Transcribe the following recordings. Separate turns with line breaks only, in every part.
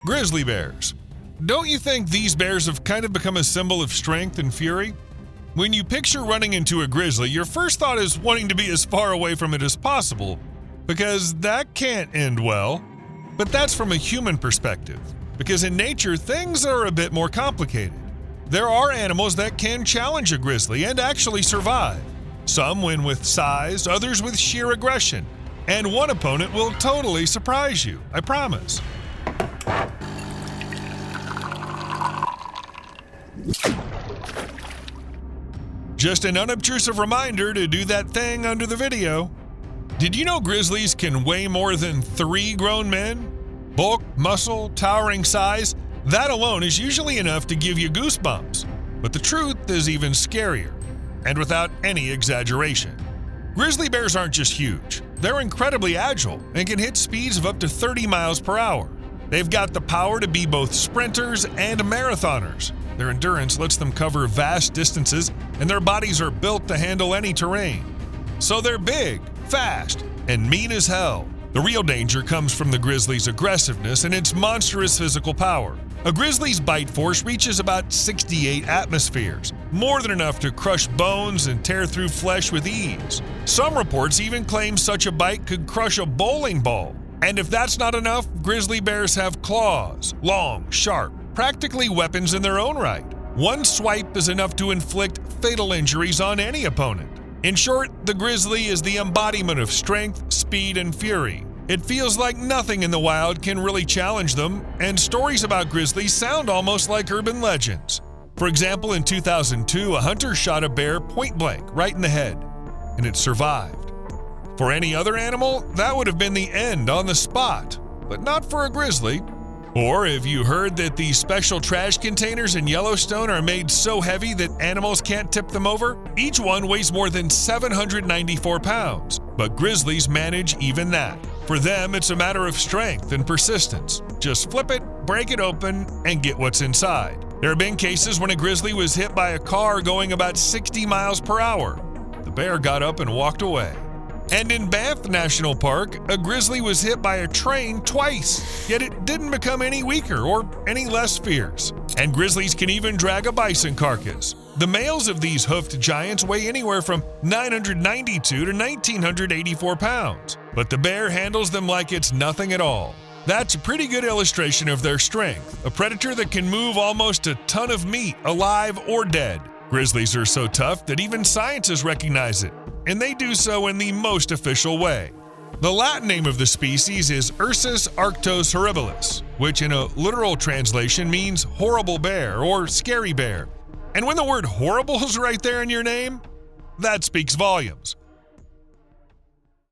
Grizzly bears. Don't you think these bears have kind of become a symbol of strength and fury? When you picture running into a grizzly, your first thought is wanting to be as far away from it as possible, because that can't end well. But that's from a human perspective, because in nature, things are a bit more complicated. There are animals that can challenge a grizzly and actually survive. Some win with size, others with sheer aggression. And one opponent will totally surprise you, I promise. Just an unobtrusive reminder to do that thing under the video. Did you know grizzlies can weigh more than 3 grown men? Bulk, muscle, towering size, that alone is usually enough to give you goosebumps. But the truth is even scarier, and without any exaggeration. Grizzly bears aren't just huge. They're incredibly agile and can hit speeds of up to 30 miles per hour. They've got the power to be both sprinters and marathoners. Their endurance lets them cover vast distances, and their bodies are built to handle any terrain. So they're big, fast, and mean as hell. The real danger comes from the grizzly's aggressiveness and its monstrous physical power. A grizzly's bite force reaches about 68 atmospheres, more than enough to crush bones and tear through flesh with ease. Some reports even claim such a bite could crush a bowling ball. And if that's not enough, grizzly bears have claws, long, sharp, practically weapons in their own right. One swipe is enough to inflict fatal injuries on any opponent. In short, the grizzly is the embodiment of strength, speed, and fury. It feels like nothing in the wild can really challenge them, and stories about grizzlies sound almost like urban legends. For example, in 2002, a hunter shot a bear point blank right in the head, and it survived. For any other animal, that would have been the end on the spot, but not for a grizzly. Or have you heard that these special trash containers in Yellowstone are made so heavy that animals can't tip them over? Each one weighs more than 794 pounds, but grizzlies manage even that. For them, it's a matter of strength and persistence. Just flip it, break it open, and get what's inside. There have been cases when a grizzly was hit by a car going about 60 miles per hour. The bear got up and walked away. And in Banff National Park, a grizzly was hit by a train twice, yet it didn't become any weaker or any less fierce. And grizzlies can even drag a bison carcass. The males of these hoofed giants weigh anywhere from 992 to 1,984 pounds, but the bear handles them like it's nothing at all. That's a pretty good illustration of their strength, a predator that can move almost a ton of meat, alive or dead. Grizzlies are so tough that even scientists recognize it, and they do so in the most official way. The Latin name of the species is Ursus arctos horribilis, which in a literal translation means horrible bear or scary bear. And when the word horrible is right there in your name, that speaks volumes.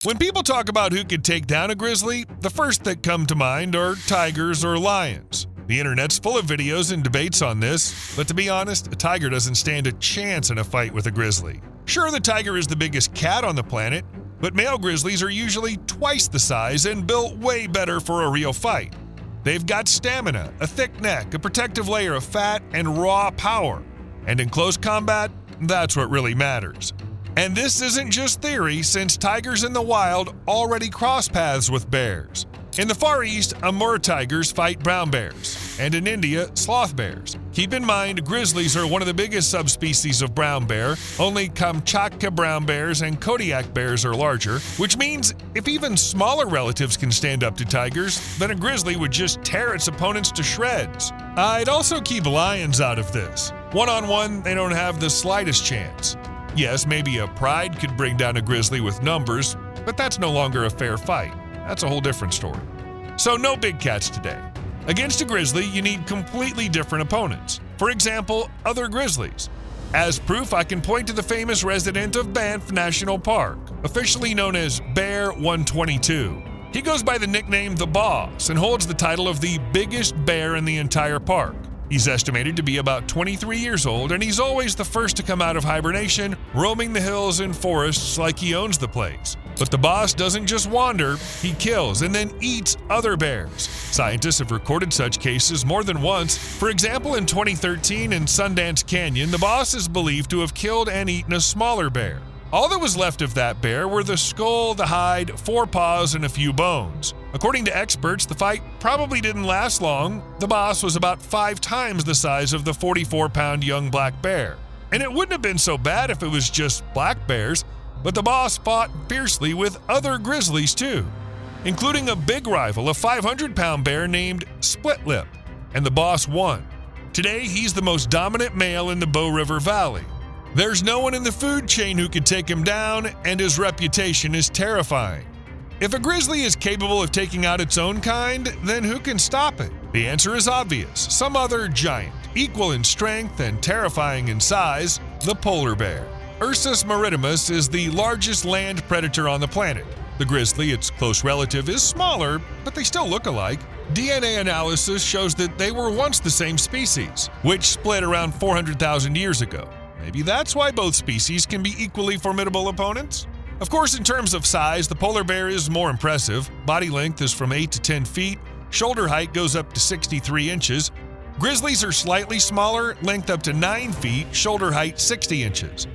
When people talk about who could take down a grizzly, the first that come to mind are tigers or lions. The internet's full of videos and debates on this, but to be honest, a tiger doesn't stand a chance in a fight with a grizzly. Sure, the tiger is the biggest cat on the planet, but male grizzlies are usually twice the size and built way better for a real fight. They've got stamina, a thick neck, a protective layer of fat, and raw power. And in close combat, that's what really matters. And this isn't just theory, since tigers in the wild already cross paths with bears. In the Far East, Amur tigers fight brown bears, and in India, sloth bears. Keep in mind, grizzlies are one of the biggest subspecies of brown bear. Only Kamchatka brown bears and Kodiak bears are larger, which means if even smaller relatives can stand up to tigers, then a grizzly would just tear its opponents to shreds. I'd also keep lions out of this. One-on-one, they don't have the slightest chance. Yes, maybe a pride could bring down a grizzly with numbers, but that's no longer a fair fight. That's a whole different story. So no big cats today. Against a grizzly, you need completely different opponents. For example, other grizzlies. As proof, I can point to the famous resident of Banff National Park, officially known as Bear 122. He goes by the nickname The Boss and holds the title of the biggest bear in the entire park. He's estimated to be about 23 years old, and he's always the first to come out of hibernation, roaming the hills and forests like he owns the place. But the boss doesn't just wander, he kills and then eats other bears. Scientists have recorded such cases more than once. For example, in 2013 in Sundance Canyon, the boss is believed to have killed and eaten a smaller bear. All that was left of that bear were the skull, the hide, 4 paws, and a few bones. According to experts, the fight probably didn't last long. The boss was about 5 times the size of the 44-pound young black bear. And it wouldn't have been so bad if it was just black bears, but the boss fought fiercely with other grizzlies too, including a big rival, a 500-pound bear named Split Lip, and the boss won. Today, he's the most dominant male in the Bow River Valley. There's no one in the food chain who could take him down, and his reputation is terrifying. If a grizzly is capable of taking out its own kind, then who can stop it? The answer is obvious: some other giant, equal in strength and terrifying in size, the polar bear. Ursus maritimus is the largest land predator on the planet. The grizzly, its close relative, is smaller, but they still look alike. DNA analysis shows that they were once the same species, which split around 400,000 years ago. Maybe that's why both species can be equally formidable opponents? Of course, in terms of size, the polar bear is more impressive. Body length is from 8 to 10 feet, shoulder height goes up to 63 inches. Grizzlies are slightly smaller, length up to 9 feet, shoulder height 60 inches.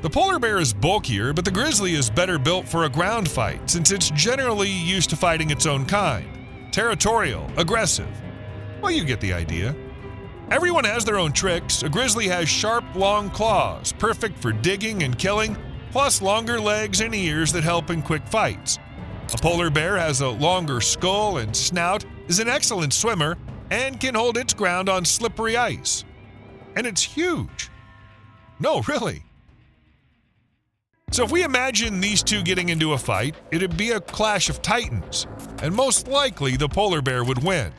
The polar bear is bulkier, but the grizzly is better built for a ground fight since it's generally used to fighting its own kind. Territorial, aggressive. Well, you get the idea. Everyone has their own tricks. A grizzly has sharp, long claws, perfect for digging and killing, plus longer legs and ears that help in quick fights. A polar bear has a longer skull and snout, is an excellent swimmer, and can hold its ground on slippery ice. And it's huge. No, really. So if we imagine these two getting into a fight, it'd be a clash of titans, and most likely the polar bear would win.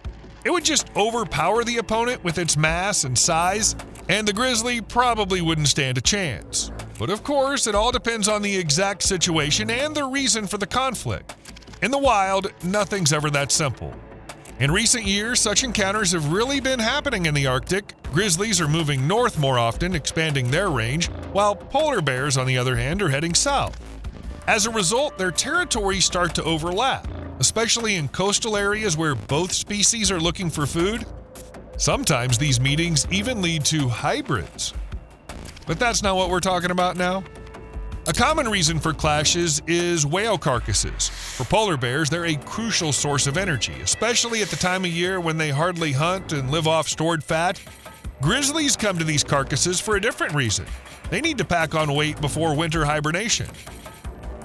It would just overpower the opponent with its mass and size, and the grizzly probably wouldn't stand a chance. But of course, it all depends on the exact situation and the reason for the conflict. In the wild, nothing's ever that simple. In recent years, such encounters have really been happening in the Arctic. Grizzlies are moving north more often, expanding their range, while polar bears, on the other hand, are heading south. As a result, their territories start to overlap, especially in coastal areas where both species are looking for food. Sometimes these meetings even lead to hybrids. But that's not what we're talking about now. A common reason for clashes is whale carcasses. For polar bears, they're a crucial source of energy, especially at the time of year when they hardly hunt and live off stored fat. Grizzlies come to these carcasses for a different reason. They need to pack on weight before winter hibernation.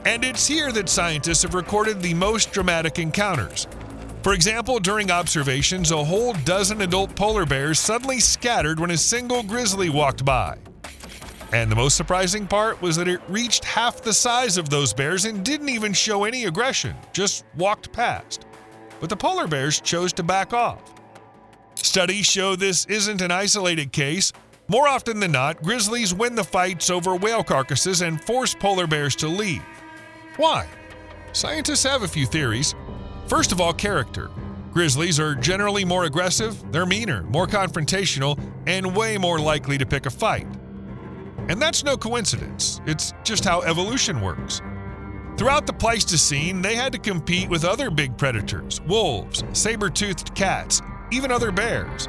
And it's here that scientists have recorded the most dramatic encounters. For example, during observations, a whole dozen adult polar bears suddenly scattered when a single grizzly walked by. And the most surprising part was that it reached half the size of those bears and didn't even show any aggression, just walked past. But the polar bears chose to back off. Studies show this isn't an isolated case. More often than not, grizzlies win the fights over whale carcasses and force polar bears to leave. Why? Scientists have a few theories. First of all, character. Grizzlies are generally more aggressive, they're meaner, more confrontational, and way more likely to pick a fight. And that's no coincidence. It's just how evolution works. Throughout the Pleistocene, they had to compete with other big predators, wolves, saber-toothed cats, even other bears.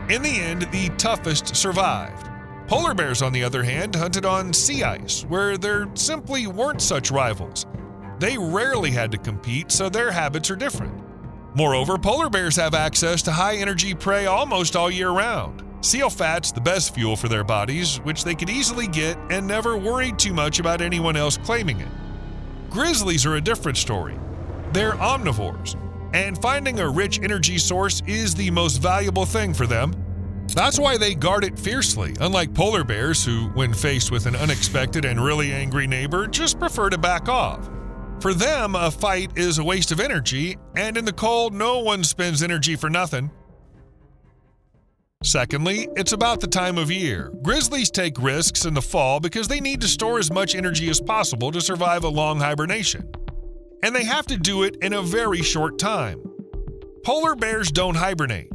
In the end, the toughest survived. Polar bears, on the other hand, hunted on sea ice, where there simply weren't such rivals. They rarely had to compete, so their habits are different. Moreover, polar bears have access to high-energy prey almost all year round. Seal fat's the best fuel for their bodies, which they could easily get and never worried too much about anyone else claiming it. Grizzlies are a different story. They're omnivores, and finding a rich energy source is the most valuable thing for them. That's why they guard it fiercely, unlike polar bears who, when faced with an unexpected and really angry neighbor, just prefer to back off. For them, a fight is a waste of energy, and in the cold, no one spends energy for nothing. Secondly, it's about the time of year. Grizzlies take risks in the fall because they need to store as much energy as possible to survive a long hibernation. And they have to do it in a very short time. Polar bears don't hibernate.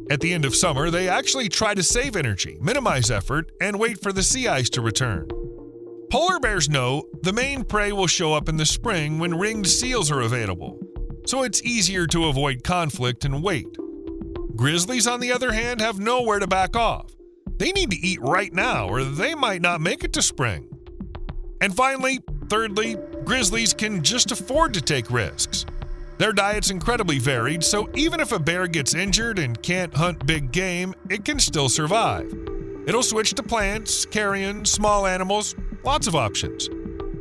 At the end of summer, they actually try to save energy, minimize effort, and wait for the sea ice to return. Polar bears know the main prey will show up in the spring when ringed seals are available, so it's easier to avoid conflict and wait. Grizzlies, on the other hand, have nowhere to back off. They need to eat right now, or they might not make it to spring. And finally, thirdly, grizzlies can just afford to take risks. Their diet's incredibly varied, so even if a bear gets injured and can't hunt big game, it can still survive. It'll switch to plants, carrion, small animals, lots of options.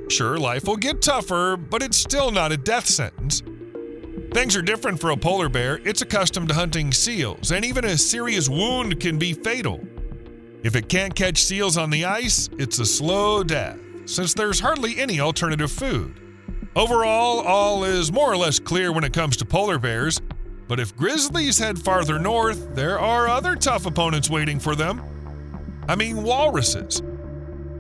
Sure, life will get tougher, but it's still not a death sentence. Things are different for a polar bear. It's accustomed to hunting seals, and even a serious wound can be fatal. If it can't catch seals on the ice, it's a slow death, since there's hardly any alternative food. Overall, all is more or less clear when it comes to polar bears, but if grizzlies head farther north, there are other tough opponents waiting for them. I mean, walruses.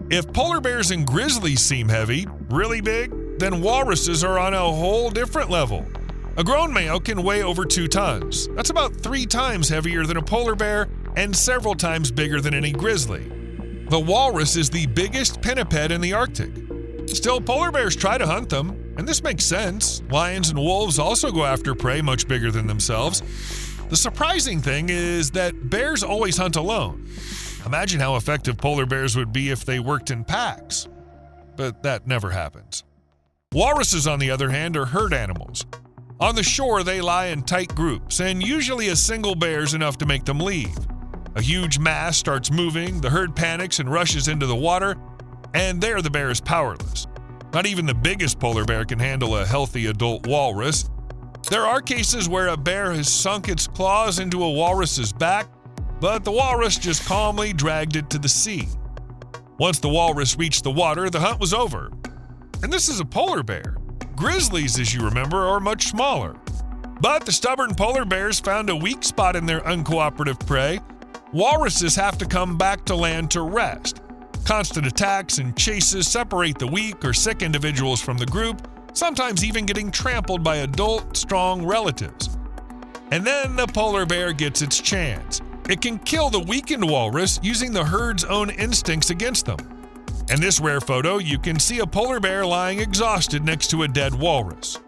If polar bears and grizzlies seem heavy, really big, then walruses are on a whole different level. A grown male can weigh over 2 tons. That's about 3 times heavier than a polar bear and several times bigger than any grizzly. The walrus is the biggest pinniped in the Arctic. Still, polar bears try to hunt them, and this makes sense. Lions and wolves also go after prey much bigger than themselves. The surprising thing is that bears always hunt alone. Imagine how effective polar bears would be if they worked in packs. But that never happens. Walruses, on the other hand, are herd animals. On the shore, they lie in tight groups, and usually a single bear is enough to make them leave. A huge mass starts moving, the herd panics and rushes into the water, and there the bear is powerless. Not even the biggest polar bear can handle a healthy adult walrus. There are cases where a bear has sunk its claws into a walrus's back, but the walrus just calmly dragged it to the sea. Once the walrus reached the water, the hunt was over. And this is a polar bear. Grizzlies, as you remember, are much smaller. But the stubborn polar bears found a weak spot in their uncooperative prey. Walruses have to come back to land to rest. Constant attacks and chases separate the weak or sick individuals from the group, sometimes even getting trampled by adult, strong relatives. And then the polar bear gets its chance. It can kill the weakened walrus using the herd's own instincts against them. In this rare photo, you can see a polar bear lying exhausted next to a dead walrus.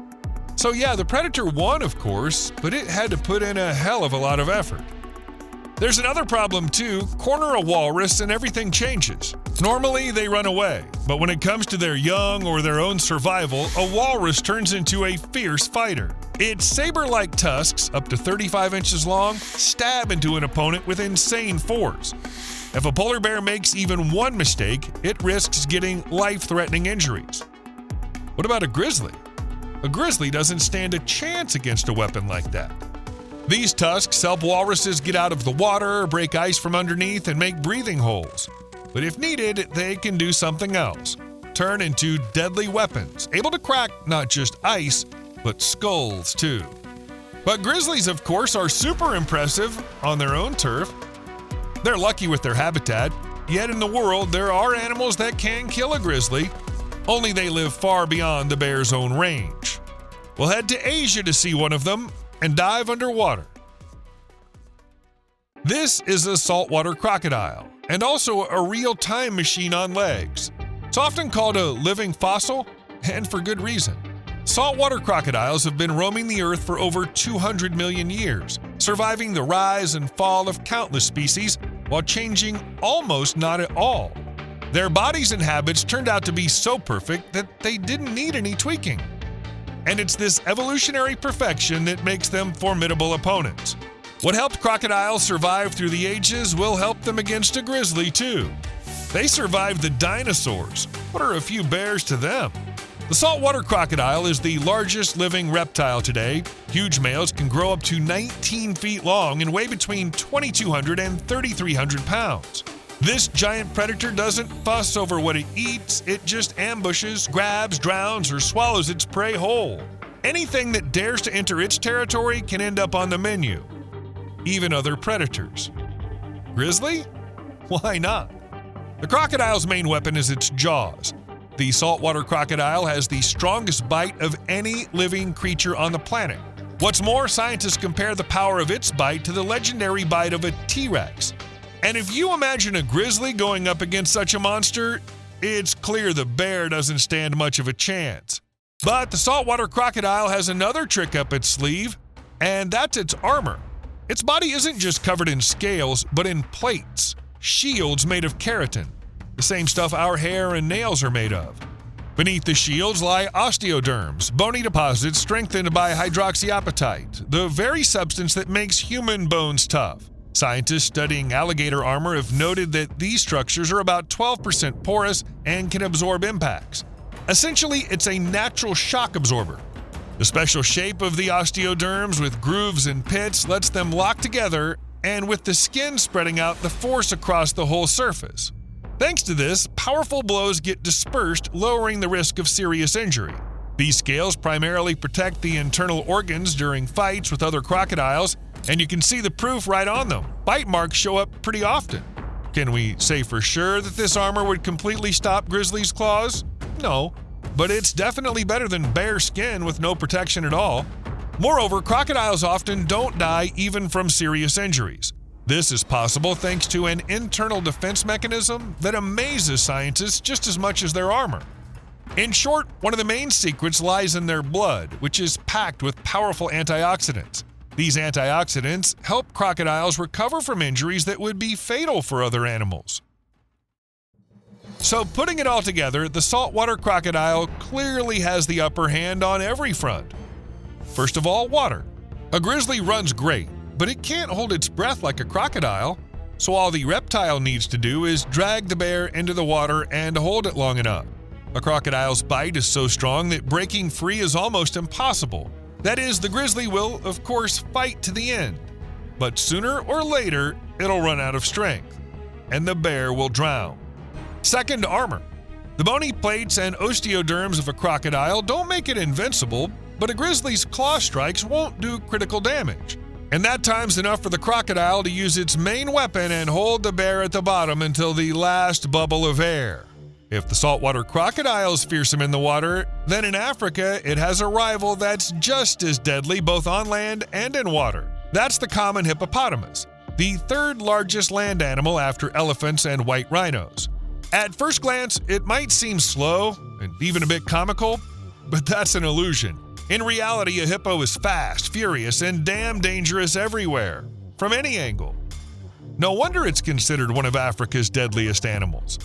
So yeah, the predator won, of course, but it had to put in a hell of a lot of effort. There's another problem too. Corner a walrus and everything changes. Normally, they run away, but when it comes to their young or their own survival, a walrus turns into a fierce fighter. Its saber-like tusks, up to 35 inches long, stab into an opponent with insane force. If a polar bear makes even one mistake, it risks getting life-threatening injuries. What about a grizzly? A grizzly doesn't stand a chance against a weapon like that. These tusks help walruses get out of the water, break ice from underneath, and make breathing holes. But if needed, they can do something else. Turn into deadly weapons, able to crack not just ice, but skulls too. But grizzlies, of course, are super impressive on their own turf. They're lucky with their habitat, yet in the world there are animals that can kill a grizzly, only they live far beyond the bear's own range. We'll head to Asia to see one of them and dive underwater. This is a saltwater crocodile, and also a real time machine on legs. It's often called a living fossil, and for good reason. Saltwater crocodiles have been roaming the earth for over 200 million years, surviving the rise and fall of countless species while changing almost not at all. Their bodies and habits turned out to be so perfect that they didn't need any tweaking. And it's this evolutionary perfection that makes them formidable opponents. What helped crocodiles survive through the ages will help them against a grizzly too. They survived the dinosaurs. What are a few bears to them? The saltwater crocodile is the largest living reptile today. Huge males can grow up to 19 feet long and weigh between 2,200 and 3,300 pounds. This giant predator doesn't fuss over what it eats, it just ambushes, grabs, drowns, or swallows its prey whole. Anything that dares to enter its territory can end up on the menu. Even other predators. Grizzly? Why not? The crocodile's main weapon is its jaws. The saltwater crocodile has the strongest bite of any living creature on the planet. What's more, scientists compare the power of its bite to the legendary bite of a T-Rex. And if you imagine a grizzly going up against such a monster, it's clear the bear doesn't stand much of a chance. But the saltwater crocodile has another trick up its sleeve, and that's its armor. Its body isn't just covered in scales, but in plates, shields made of keratin. the same stuff our hair and nails are made of. Beneath the shields lie osteoderms, bony deposits strengthened by hydroxyapatite, the very substance that makes human bones tough. Scientists studying alligator armor have noted that these structures are about 12% porous and can absorb impacts. Essentially, it's a natural shock absorber. The special shape of the osteoderms with grooves and pits lets them lock together, and with the skin spreading out the force across the whole surface. Thanks to this, powerful blows get dispersed, lowering the risk of serious injury. These scales primarily protect the internal organs during fights with other crocodiles, and you can see the proof right on them. Bite marks show up pretty often. Can we say for sure that this armor would completely stop Grizzly's claws? No, but it's definitely better than bare skin with no protection at all. Moreover, crocodiles often don't die even from serious injuries. This is possible thanks to an internal defense mechanism that amazes scientists just as much as their armor. In short, one of the main secrets lies in their blood, which is packed with powerful antioxidants. These antioxidants help crocodiles recover from injuries that would be fatal for other animals. So putting it all together, the saltwater crocodile clearly has the upper hand on every front. First of all, water. A grizzly runs great, but it can't hold its breath like a crocodile, so all the reptile needs to do is drag the bear into the water and hold it long enough. A crocodile's bite is so strong that breaking free is almost impossible. That is, the grizzly will, of course, fight to the end. But sooner or later, it'll run out of strength, and the bear will drown. Second, armor. The bony plates and osteoderms of a crocodile don't make it invincible, but a grizzly's claw strikes won't do critical damage. And that time's enough for the crocodile to use its main weapon and hold the bear at the bottom until the last bubble of air. If the saltwater crocodile is fearsome in the water, then in Africa it has a rival that's just as deadly both on land and in water. That's the common hippopotamus, the third largest land animal after elephants and white rhinos. At first glance, it might seem slow and even a bit comical, but that's an illusion. In reality, a hippo is fast, furious, and damn dangerous everywhere, from any angle. No wonder it's considered one of Africa's deadliest animals.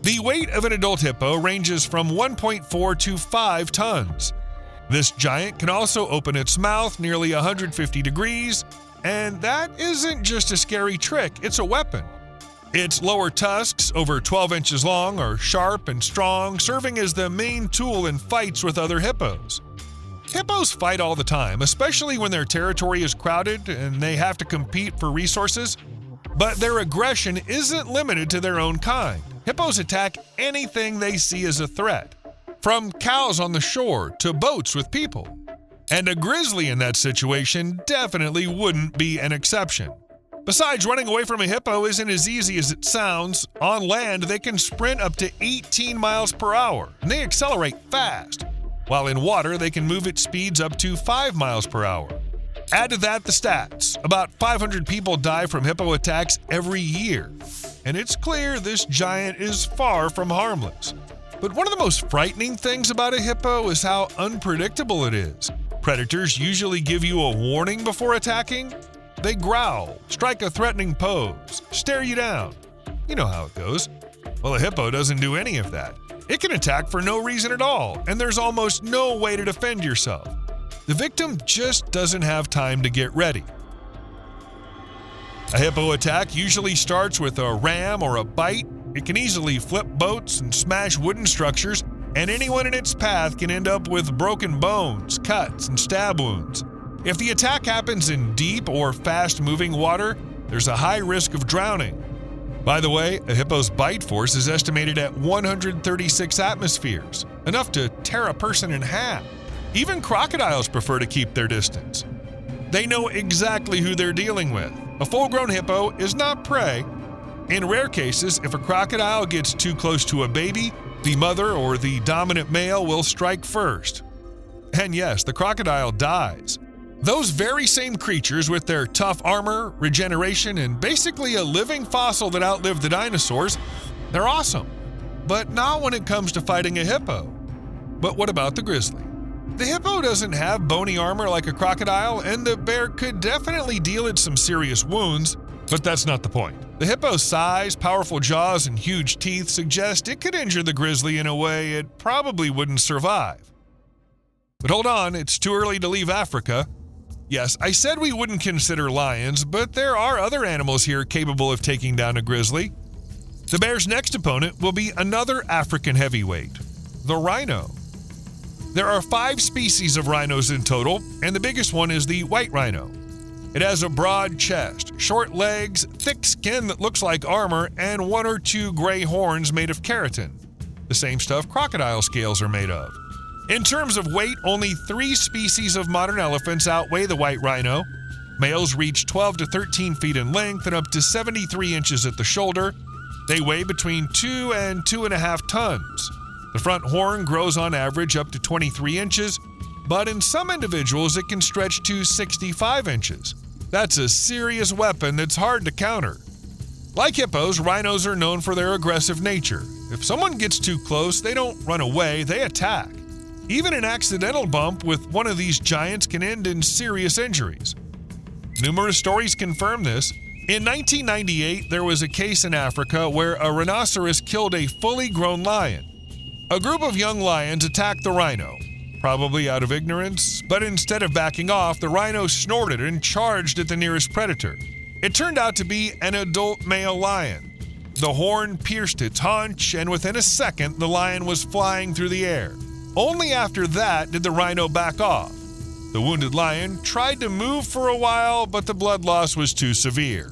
The weight of an adult hippo ranges from 1.4 to 5 tons. This giant can also open its mouth nearly 150 degrees, and that isn't just a scary trick, it's a weapon. Its lower tusks, over 12 inches long, are sharp and strong, serving as the main tool in fights with other hippos. Hippos fight all the time, especially when their territory is crowded and they have to compete for resources. But their aggression isn't limited to their own kind. Hippos attack anything they see as a threat, from cows on the shore to boats with people. And a grizzly in that situation definitely wouldn't be an exception. Besides, running away from a hippo isn't as easy as it sounds. On land, they can sprint up to 18 miles per hour, and they accelerate fast. While in water, they can move at speeds up to 5 miles per hour. Add to that the stats. About 500 people die from hippo attacks every year. And it's clear this giant is far from harmless. But one of the most frightening things about a hippo is how unpredictable it is. Predators usually give you a warning before attacking. They growl, strike a threatening pose, stare you down. You know how it goes. Well, a hippo doesn't do any of that. It can attack for no reason at all, and there's almost no way to defend yourself. The victim just doesn't have time to get ready. A hippo attack usually starts with a ram or a bite. It can easily flip boats and smash wooden structures, and anyone in its path can end up with broken bones, cuts, and stab wounds. If the attack happens in deep or fast-moving water, there's a high risk of drowning. By the way, a hippo's bite force is estimated at 136 atmospheres, enough to tear a person in half. Even crocodiles prefer to keep their distance. They know exactly who they're dealing with. A full-grown hippo is not prey. In rare cases, if a crocodile gets too close to a baby, the mother or the dominant male will strike first. And yes, the crocodile dies. Those very same creatures with their tough armor, regeneration, and basically a living fossil that outlived the dinosaurs, they're awesome. But not when it comes to fighting a hippo. But what about the grizzly? The hippo doesn't have bony armor like a crocodile, and the bear could definitely deal it some serious wounds, but that's not the point. The hippo's size, powerful jaws, and huge teeth suggest it could injure the grizzly in a way it probably wouldn't survive. But hold on, it's too early to leave Africa. Yes, I said we wouldn't consider lions, but there are other animals here capable of taking down a grizzly. The bear's next opponent will be another African heavyweight, the rhino. There are 5 species of rhinos in total, and the biggest one is the white rhino. It has a broad chest, short legs, thick skin that looks like armor, and 1 or 2 gray horns made of keratin, the same stuff crocodile scales are made of. In terms of weight, only 3 species of modern elephants outweigh the white rhino. Males reach 12 to 13 feet in length and up to 73 inches at the shoulder. They weigh between 2 and 2.5 tons. The front horn grows on average up to 23 inches, but in some individuals it can stretch to 65 inches. That's a serious weapon that's hard to counter. Like hippos, rhinos are known for their aggressive nature. If someone gets too close, they don't run away, they attack. Even an accidental bump with one of these giants can end in serious injuries. Numerous stories confirm this. In 1998, there was a case in Africa where a rhinoceros killed a fully grown lion. A group of young lions attacked the rhino, probably out of ignorance, but instead of backing off, the rhino snorted and charged at the nearest predator. It turned out to be an adult male lion. The horn pierced its haunch, and within a second, the lion was flying through the air. Only after that did the rhino back off. The wounded lion tried to move for a while, but the blood loss was too severe.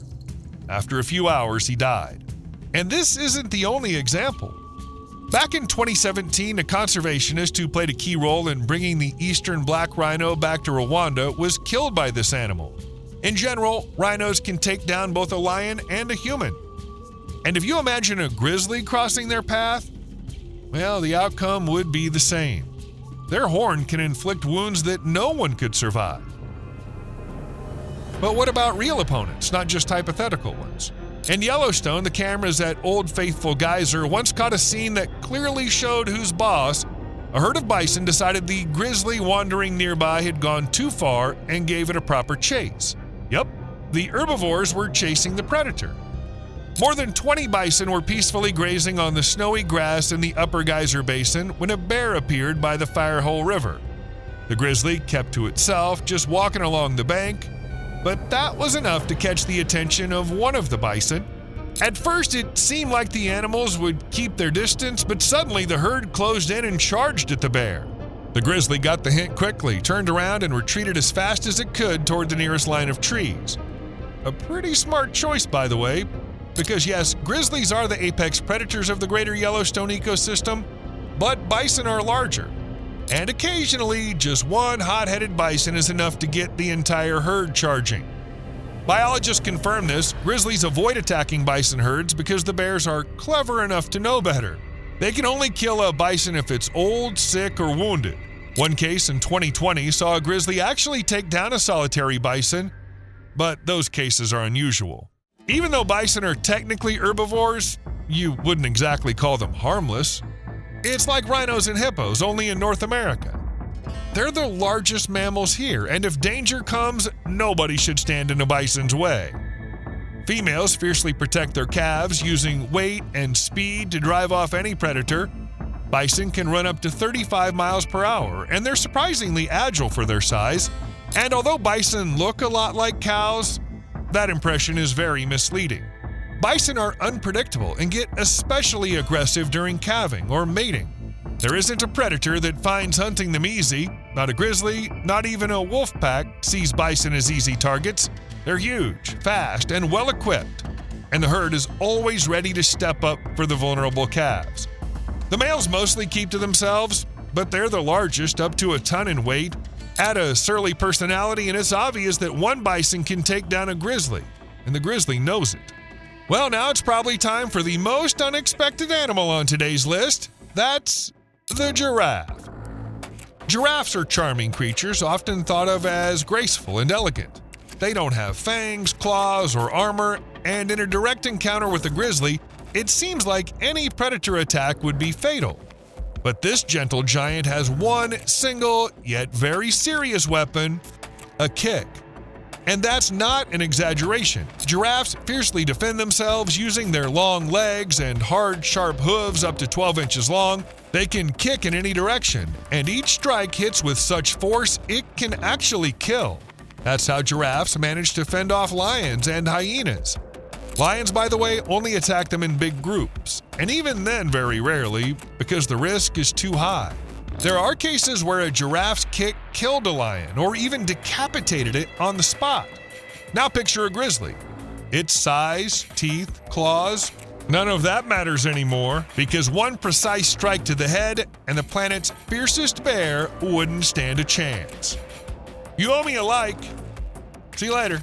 After a few hours, he died. And this isn't the only example. Back in 2017, a conservationist who played a key role in bringing the eastern black rhino back to Rwanda was killed by this animal. In general, rhinos can take down both a lion and a human. And if you imagine a grizzly crossing their path, well, the outcome would be the same. Their horn can inflict wounds that no one could survive. But what about real opponents, not just hypothetical ones? In Yellowstone, the cameras at Old Faithful Geyser once caught a scene that clearly showed who's boss. A herd of bison decided the grizzly wandering nearby had gone too far and gave it a proper chase. Yep, the herbivores were chasing the predator. More than 20 bison were peacefully grazing on the snowy grass in the Upper Geyser Basin when a bear appeared by the Firehole River. The grizzly kept to itself, just walking along the bank, but that was enough to catch the attention of one of the bison. At first, it seemed like the animals would keep their distance, but suddenly the herd closed in and charged at the bear. The grizzly got the hint quickly, turned around, and retreated as fast as it could toward the nearest line of trees. A pretty smart choice, by the way, because yes, grizzlies are the apex predators of the greater Yellowstone ecosystem, but bison are larger. And occasionally, just one hot-headed bison is enough to get the entire herd charging. Biologists confirm this. Grizzlies avoid attacking bison herds because the bears are clever enough to know better. They can only kill a bison if it's old, sick, or wounded. One case in 2020 saw a grizzly actually take down a solitary bison, but those cases are unusual. Even though bison are technically herbivores, you wouldn't exactly call them harmless. It's like rhinos and hippos, only in North America. They're the largest mammals here, and if danger comes, nobody should stand in a bison's way. Females fiercely protect their calves using weight and speed to drive off any predator. Bison can run up to 35 miles per hour, and they're surprisingly agile for their size. And although bison look a lot like cows, that impression is very misleading. Bison are unpredictable and get especially aggressive during calving or mating. There isn't a predator that finds hunting them easy. Not a grizzly, not even a wolf pack sees bison as easy targets. They're huge, fast, and well-equipped, and the herd is always ready to step up for the vulnerable calves. The males mostly keep to themselves, but they're the largest, up to a ton in weight. Add a surly personality, and it's obvious that one bison can take down a grizzly, and the grizzly knows it. Well, now it's probably time for the most unexpected animal on today's list. That's the giraffe. Giraffes are charming creatures, often thought of as graceful and elegant. They don't have fangs, claws, or armor, and in a direct encounter with a grizzly, it seems like any predator attack would be fatal. But this gentle giant has one single, yet very serious weapon: a kick. And that's not an exaggeration. Giraffes fiercely defend themselves using their long legs and hard, sharp hooves up to 12 inches long. They can kick in any direction, and each strike hits with such force it can actually kill. That's how giraffes manage to fend off lions and hyenas. Lions, by the way, only attack them in big groups, and even then very rarely, because the risk is too high. There are cases where a giraffe's kick killed a lion or even decapitated it on the spot. Now picture a grizzly. Its size, teeth, claws, none of that matters anymore because one precise strike to the head and the planet's fiercest bear wouldn't stand a chance. You owe me a like. See you later.